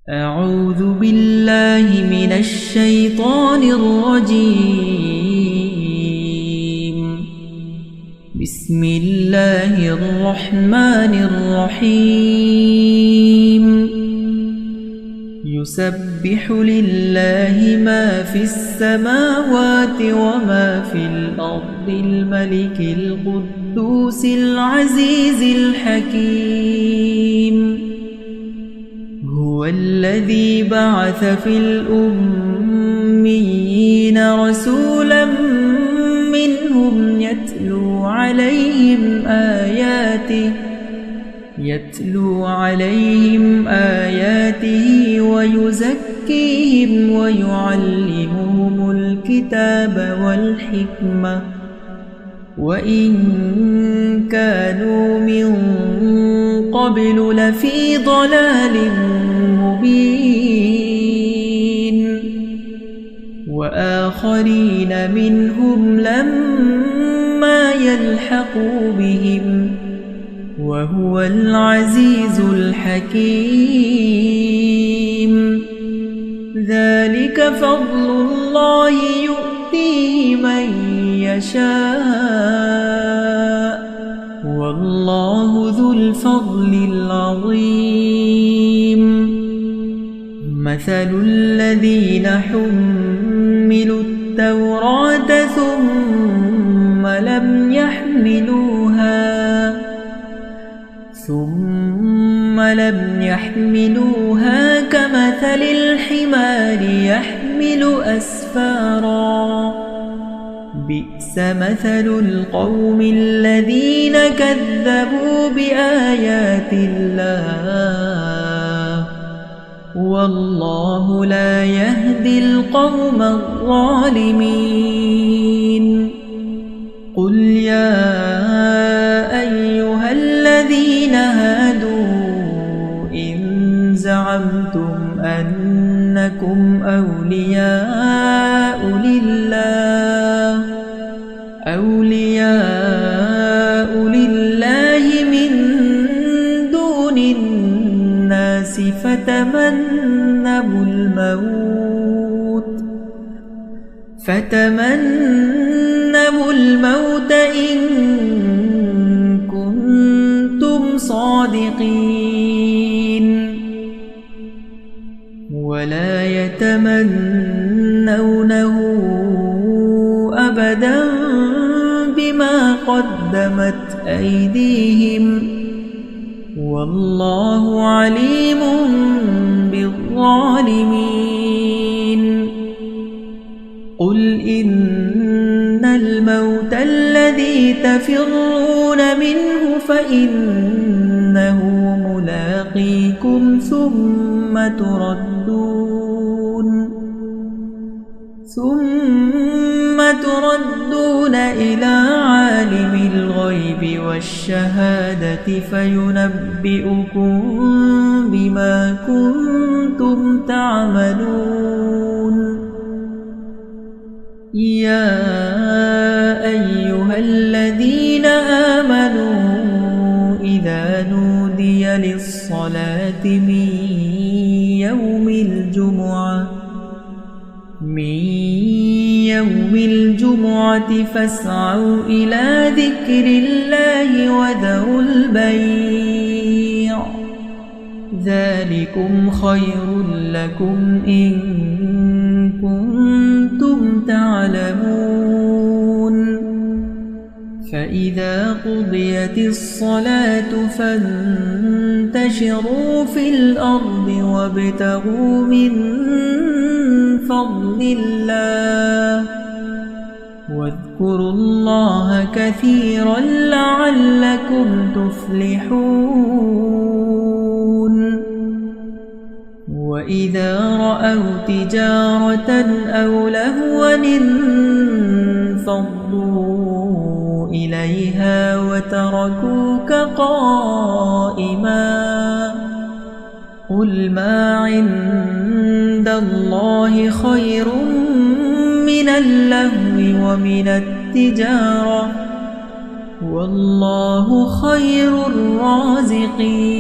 أعوذ بالله من الشيطان الرجيم. بسم الله الرحمن الرحيم. يسبح لله ما في السماوات وما في الأرض الملك القدوس العزيز الحكيم. هو الذي بعث في الأميين رسولا منهم يتلو عليهم آياته ويزكيهم ويعلمهم الكتاب والحكمة وإن كانوا من قبل لفي ضلال مبين. وآخرين منهم لما يلحقوا بهم وهو العزيز الحكيم. ذلك فضل الله يؤتيه من يشاء والله ذو الفضل العظيم. مثل الذين حملوا التوراة ثم لم يحملوها كمثل الحمار يحمل أسفارا. بئس مثل القوم الذين كذبوا بآيات الله والله لا يهدي القوم الظالمين. قل يا أيها الذين هادوا إن زعمتم أنكم أولياء لله من دون الناس فتمنوا الموت إن كنتم صادقين ولا يتمنونه أبدا بما قدمت أيديهم والله عليم بالظالمين. قل إن الموت الذي تفرون منه فإنه ملاقيكم ثم تردون إلى عالم الغيب والشهادة فينبئكم بما كنتم تعملون. يا أيها الذين آمنوا إذا نودي للصلاة من يوم الجمعة فاسعوا إلى ذكر الله وذروا البيع ذلكم خير لكم إن كنتم تعلمون. فإذا قضيت الصلاة فانتشروا في الأرض وابتغوا من فضل الله واذكروا الله كثيرا لعلكم تفلحون. وإذا رأوا تجارة أو لهوا انفضوا إليها وتركوك قائما. قل ما عند الله خير من اللهو ومن التجارة والله خير الرازقين.